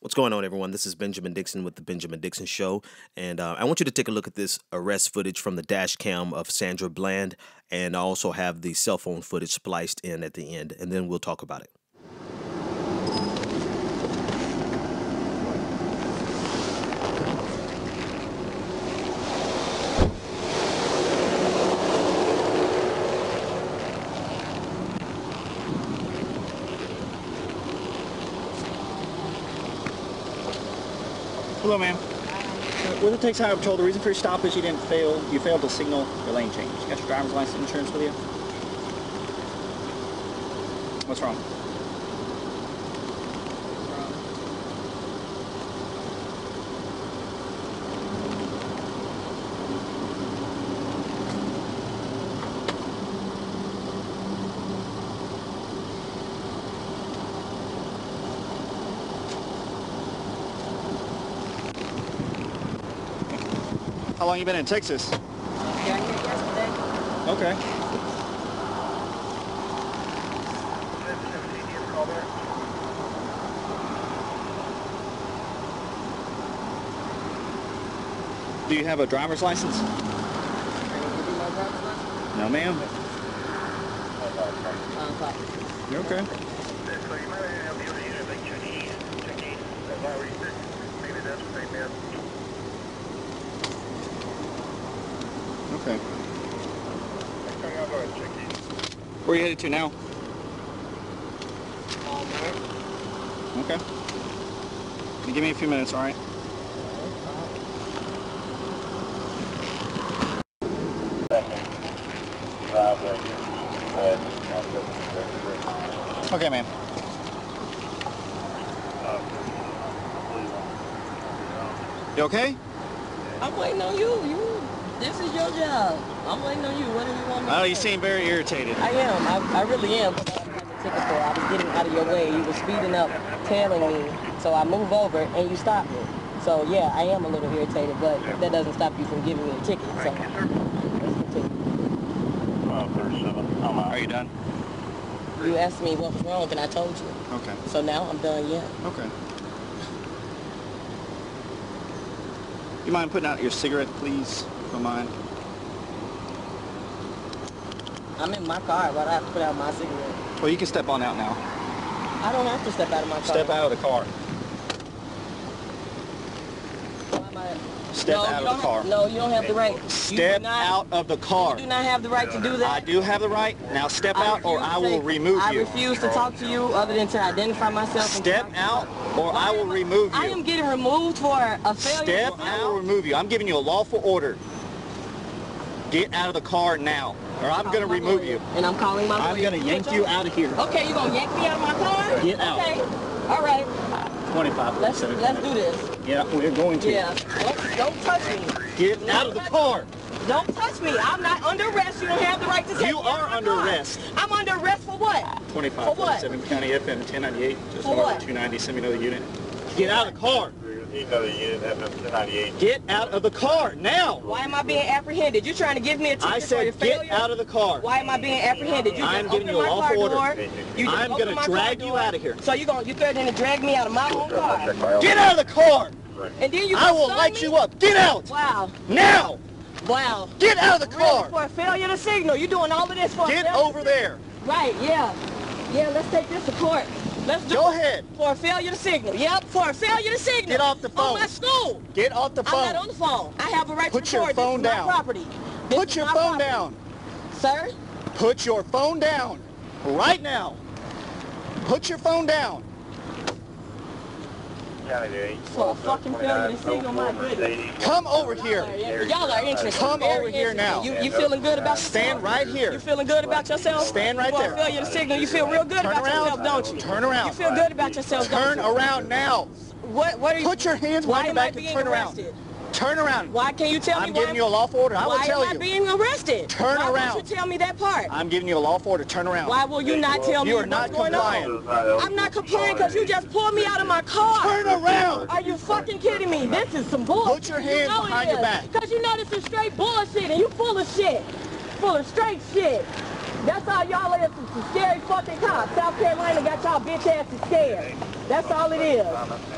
What's going on, everyone? This is Benjamin Dixon with The Benjamin Dixon Show, and I want you to take a look at this arrest footage from the dash cam of Sandra Bland, and I also have the cell phone footage spliced in at the end, and then we'll talk about it. Hello, ma'am. With the Texas Highway Patrol, the reason for your stop is you failed to signal your lane change. You got your driver's license insurance with you? What's wrong? How long you been in Texas? Got here yesterday. Okay. Do you have a driver's license? Can you give me my driver's license? No, ma'am. Copy. You're okay. Okay. Where are you headed to now? Okay. You give me a few minutes, all right? Okay, ma'am. You okay? I'm waiting on you. This is your job. I'm waiting on you. What do you want me to Oh, do? you seem very irritated. I am. I really am. I have the ticket for. I was getting out of your way. You were speeding up, tailing me. So I move over and you stopped me. So yeah, I am a little irritated, but that doesn't stop you from giving me a ticket. So let's continue. Are you done? You asked me what was wrong and I told you. Okay. So now I'm done, yeah. Okay. You mind putting out your cigarette, please? Don't mind. I'm in my car, but I have to put out my cigarette. Well, you can step on out now. I don't have to step out of my car. Step out of the car. Why am I... Step out of the car. No, you don't have the right. Step out of the car. You do not have the right to do that. I do have the right. Now step out or I will remove I you. refuse to talk to you other than to identify myself. Step out or I will remove you. I am getting removed for a failure. Step out. I will remove you. I'm giving you a lawful order. Get out of the car now, or I'm going to remove you. And I'm calling my lawyer. I'm going to yank you out of here. Okay, you're going to yank me out of my car? Get out. Okay. All right. 25. Let's do this. Yeah, we're going to. Yeah. Don't touch me. Get out of the car. Don't touch me. I'm not under arrest. You don't have the right to take You me out are of my under car. arrest. I'm under arrest for what? 25, For what? 7 County FM 1098, just For north what? of 290. Send me another unit. Get out of the car. Another unit FM 1098. Get out of the car now. Why am I being apprehended? You're trying to give me a ticket I for your said failure? get out of the car. Why am I being apprehended? You I'm just giving opened you a my lawful car order. door. You just I'm opened going my to car drag you door. out of here. So you threatening to drag me out of my own car. Get out of the car. And then you I will stop light me? you up. Get out. Wow. Now. Wow. Get out of the Really, car. for a failure to signal. You're doing all of this for a Get failure over to there. Right, yeah. Yeah, let's take this to court. Let's do Go it. ahead. For a failure to signal. Yep, for a failure to signal. Get off the phone. On my school. Get off the phone. I'm not on the phone. I have a right Put to your record. phone This is down. my property. This Put is your my phone property. down. Sir? Put your phone down. Right now. Put your phone down. For a fucking failure to signal, my goodness. Come over here. Y'all are interesting. Come Very over here now. interesting. You feeling good about Stand right here. You feeling good about yourself? Stand right For there. a failure to signal, you feel real good Turn about around. yourself, don't you? Turn around. You feel good about yourself, Turn don't you? around now. What are you? Put your hands Why behind your am I back and being turn around. arrested? Turn around. Why can't you tell me I'm why giving you a lawful order. I will why tell am I you. being arrested? Turn why around. Won't you tell me that part? I'm giving you a lawful order. Turn around. Why will you not tell me You are what's not going complying. on? I'm not complying because you just pulled me out of my car. Turn around. Are you fucking kidding me? This is some bullshit. Put your hands behind your back. Because you know this is straight bullshit and you full of shit. Full of straight shit. That's all y'all is, some scary fucking cops. South Carolina got y'all bitch asses scared. That's all it is.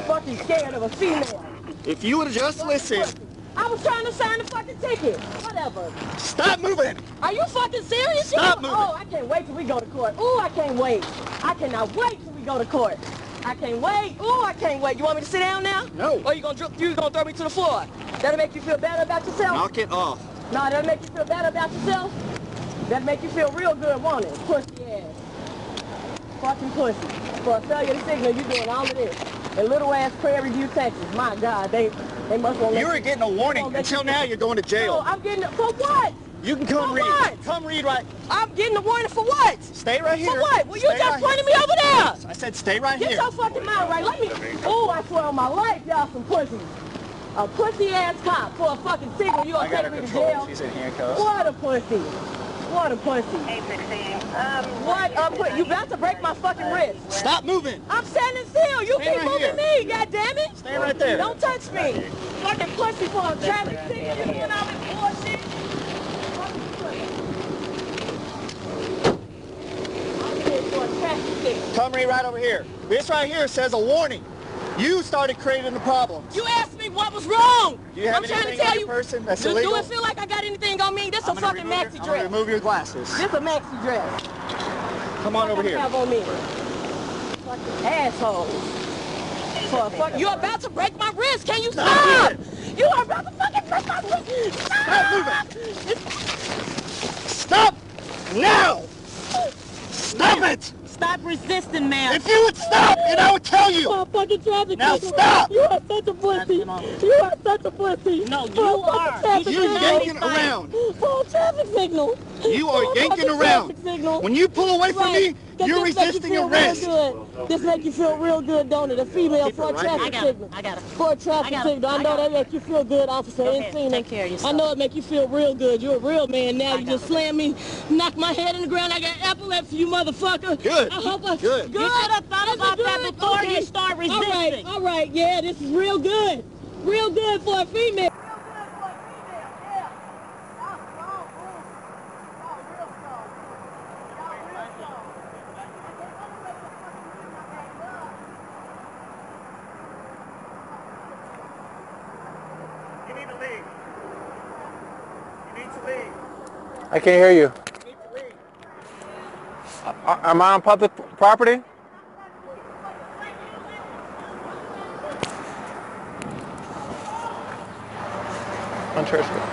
Fucking scared of a female. If you would have just listened. I was trying to sign the fucking ticket. Whatever. Stop moving. Are you fucking serious? Stop moving. Oh, I can't wait till we go to court. Ooh, I can't wait. I cannot wait till we go to court. I can't wait. Ooh, I can't wait. You want me to sit down now? No. Or you gonna throw me to the floor? That'll make you feel better about yourself? Knock it off. No, that'll make you feel better about yourself? That'll make you feel real good, won't it? Pussy ass. Fucking pussy. For a failure signal, you doing all of this. In little ass Prairie View, Texas. My God, they must want. You were getting a warning. Until now, you're going to jail. No, I'm getting for what? You can come for read. What? Come read right. I'm getting a warning for what? Stay right here. For what? Well, you Stay just right pointed me over there. I said stay right Get here. your fucking mind right. Let me. Oh, I swear on my life, y'all some pussies. A pussy ass cop for a fucking signal. You gonna take me to jail? She's in handcuffs. What a pussy. What a pussy. 816. What a you about to break my fucking wrist. Stop moving. I'm standing still. You Stay keep right moving here. me, goddammit. Stay right there. Don't touch me. Fucking pussy for a traffic signal. You doing all this bullshit? Fucking pussy. I'm here for a traffic signal. Come read right over here. This right here says a warning. You started creating the problems. You asked me what was wrong. Do you have I'm trying to anything tell on you. your person that's do illegal? it feel like I got anything on me? This a I'm gonna fucking remove maxi I'm gonna dress. remove your glasses. This a maxi dress. Come on over here. Have on me. Fucking asshole. For a fuck, you're about to break my wrist. Can you stop? You are about to fucking break my wrist. Stop moving. Stop now. Stop it. Stop resisting, man. If you would stop, and I would tell you. For a fucking traffic Now signal. stop. You are such a pussy. You are such a pussy. No, you are. You're yanking around. For a traffic signal. You are For a yanking fucking around. traffic signal. When you pull away from me, Does you're this make you resisting feel arrest. real good? This make you feel real good, don't it? A female Keep for a it right traffic here. signal. I got it. For a traffic I got it. signal. I I know got that it. makes you feel good, officer. Go Ain't ahead. seen Take it. care of yourself. I know it make you feel real good. You're a real man now. I You got just it. slam me, knock my head in the ground. I got epilepsy, you motherfucker. Good. I hope I, Good. Good. You should have thought Is it about that good? before Okay. you start resisting. All right. Yeah, this is real good. Real good for a female. You need to leave. You need to leave. I can't hear you. You need to leave. Am I on public property? On church grounds.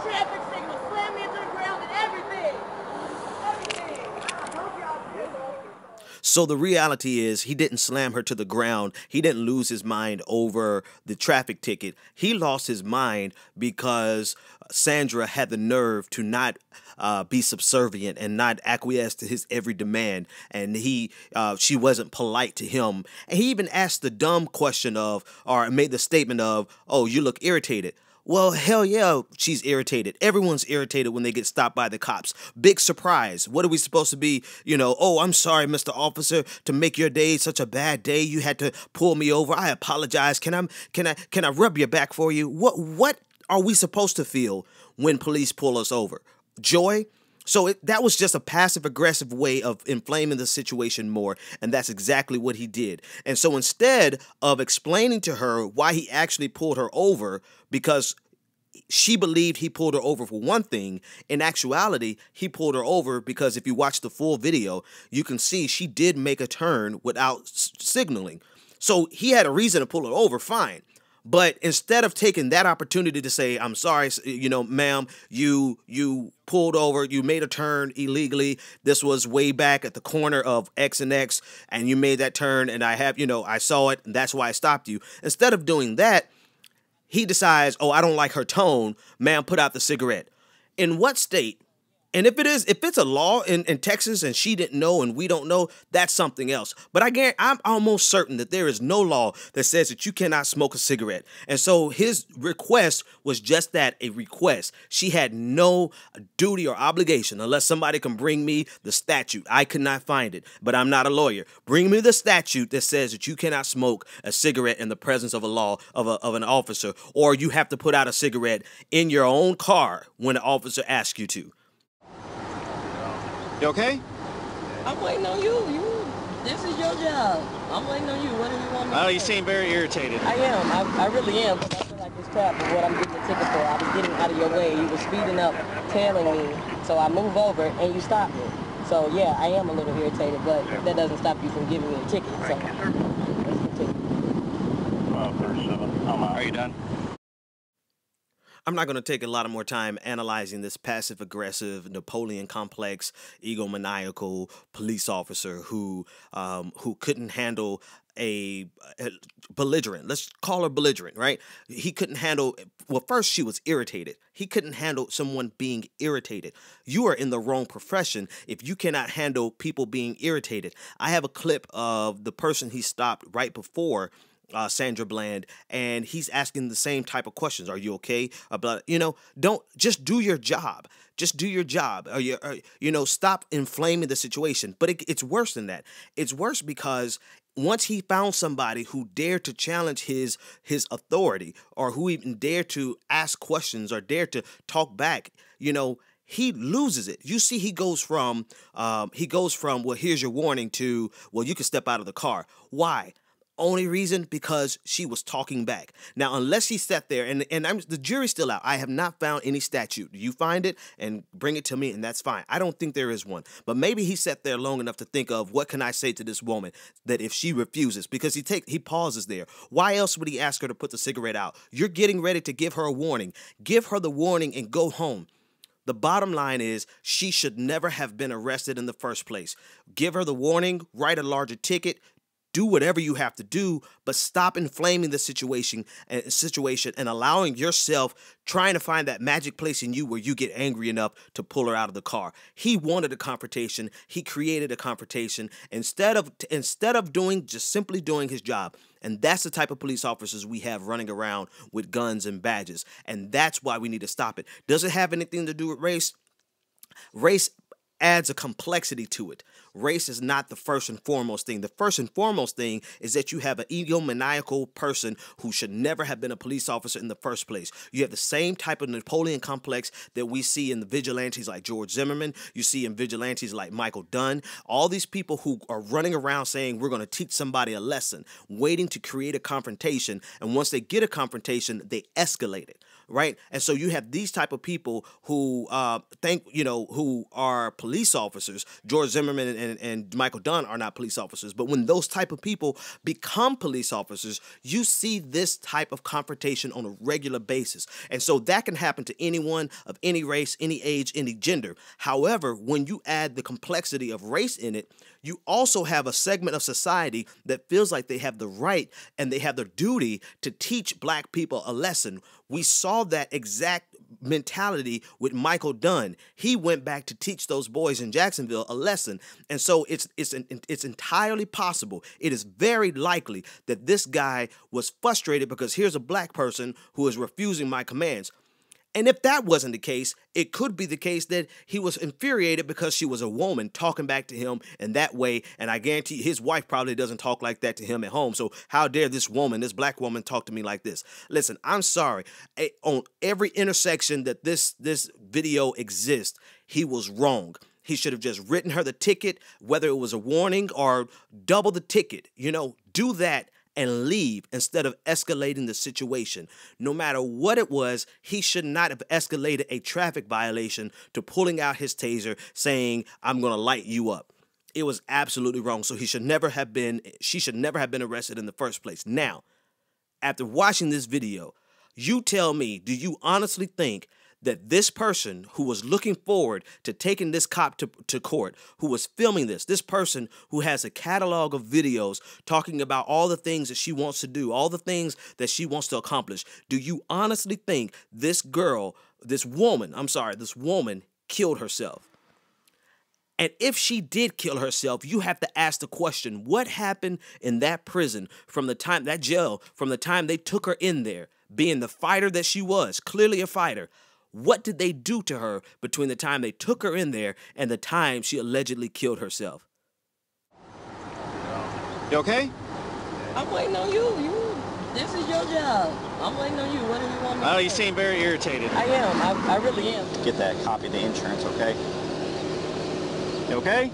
Traffic signal, slam me into the ground and everything. So the reality is he didn't slam her to the ground. He didn't lose his mind over the traffic ticket. He lost his mind because Sandra had the nerve to not be subservient and not acquiesce to his every demand. And she wasn't polite to him. And he even asked the dumb question of, or made the statement of, "Oh, you look irritated." Well, hell yeah, she's irritated. Everyone's irritated when they get stopped by the cops. Big surprise. What are we supposed to be, oh, I'm sorry, Mr. Officer, to make your day such a bad day. You had to pull me over. I apologize. Can I rub your back for you? What are we supposed to feel when police pull us over? Joy? So that was just a passive-aggressive way of inflaming the situation more, and that's exactly what he did. And so instead of explaining to her why he actually pulled her over, because she believed he pulled her over for one thing, in actuality, he pulled her over because if you watch the full video, you can see she did make a turn without signaling. So he had a reason to pull her over, fine. But instead of taking that opportunity to say, I'm sorry, ma'am, you pulled over, you made a turn illegally. This was way back at the corner of X and X, and you made that turn, and I saw it, and that's why I stopped you. Instead of doing that, he decides, oh, I don't like her tone. Ma'am, put out the cigarette. In what state? And if it's a law in Texas and she didn't know and we don't know, that's something else. But I'm almost certain that there is no law that says that you cannot smoke a cigarette. And so his request was just that, a request. She had no duty or obligation unless somebody can bring me the statute. I could not find it, but I'm not a lawyer. Bring me the statute that says that you cannot smoke a cigarette in the presence of a law of an officer, or you have to put out a cigarette in your own car when the officer asks you to. You okay? I'm waiting on you. This is your job. I'm waiting on you. What do you want me to Oh, say? you seem very irritated. I am. I really am. Because I feel like it's crap for what I'm getting a ticket for. I was getting out of your way. You were speeding up, tailing me. So I move over and you stopped me. So yeah, I am a little irritated, but that doesn't stop you from giving me a ticket. So let's continue. 37. Are you done? I'm not going to take a lot of more time analyzing this passive-aggressive, Napoleon complex, egomaniacal police officer who couldn't handle a belligerent. Let's call her belligerent, right? He couldn't handle. Well, first she was irritated. He couldn't handle someone being irritated. You are in the wrong profession if you cannot handle people being irritated. I have a clip of the person he stopped right before Sandra Bland, and he's asking the same type of questions. Are you okay? Don't just do your job. Just do your job. Stop inflaming the situation. But it's worse than that. It's worse because once he found somebody who dared to challenge his authority, or who even dared to ask questions or dared to talk back, he loses it. You see, he goes from, well, here's your warning, to, well, you can step out of the car. Why? Only reason, because she was talking back. Now, unless he sat there, and the jury's still out. I have not found any statute. You find it and bring it to me, and that's fine. I don't think there is one. But maybe he sat there long enough to think of, what can I say to this woman that if she refuses? Because he pauses there. Why else would he ask her to put the cigarette out? You're getting ready to give her a warning. Give her the warning and go home. The bottom line is she should never have been arrested in the first place. Give her the warning, write a larger ticket, do whatever you have to do, but stop inflaming the situation and allowing yourself trying to find that magic place in you where you get angry enough to pull her out of the car. He wanted a confrontation. He created a confrontation instead of simply doing his job. And that's the type of police officers we have running around with guns and badges. And that's why we need to stop it. Does it have anything to do with race? Race adds a complexity to it. Race is not the first and foremost thing. The first and foremost thing is that you have an egomaniacal person who should never have been a police officer in the first place. You have the same type of Napoleon complex that we see in the vigilantes like George Zimmerman. You see in vigilantes like Michael Dunn. All these people who are running around saying we're going to teach somebody a lesson, waiting to create a confrontation. And once they get a confrontation, they escalate it. Right. And so you have these type of people who who are police officers. George Zimmerman and Michael Dunn are not police officers. But when those type of people become police officers, you see this type of confrontation on a regular basis. And so that can happen to anyone of any race, any age, any gender. However, when you add the complexity of race in it, you also have a segment of society that feels like they have the right and they have the duty to teach black people a lesson. We saw that exact mentality with Michael Dunn. He went back to teach those boys in Jacksonville a lesson. And so it's entirely possible. It is very likely that this guy was frustrated because here's a black person who is refusing my commands. And if that wasn't the case, it could be the case that he was infuriated because she was a woman talking back to him in that way. And I guarantee his wife probably doesn't talk like that to him at home. So how dare this woman, this black woman, talk to me like this? Listen, I'm sorry. On every intersection that this video exists, he was wrong. He should have just written her the ticket, whether it was a warning or double the ticket. Do that and leave instead of escalating the situation. No matter what it was, he should not have escalated a traffic violation to pulling out his taser saying, I'm going to light you up. It was absolutely wrong. So she should never have been arrested in the first place. Now, after watching this video, you tell me, do you honestly think that this person who was looking forward to taking this cop to court, who was filming this person who has a catalog of videos talking about all the things that she wants to do, all the things that she wants to accomplish, do you honestly think this woman killed herself? And if she did kill herself, you have to ask the question, what happened in that prison from the time, that jail, from the time they took her in there, being the fighter that she was, clearly a fighter? What did they do to her between the time they took her in there and the time she allegedly killed herself? You okay? I'm waiting on you. This is your job. I'm waiting on you. What do you want me to Oh, say? you seem very irritated. I am. I really am. Get that copy of the insurance, okay? You okay?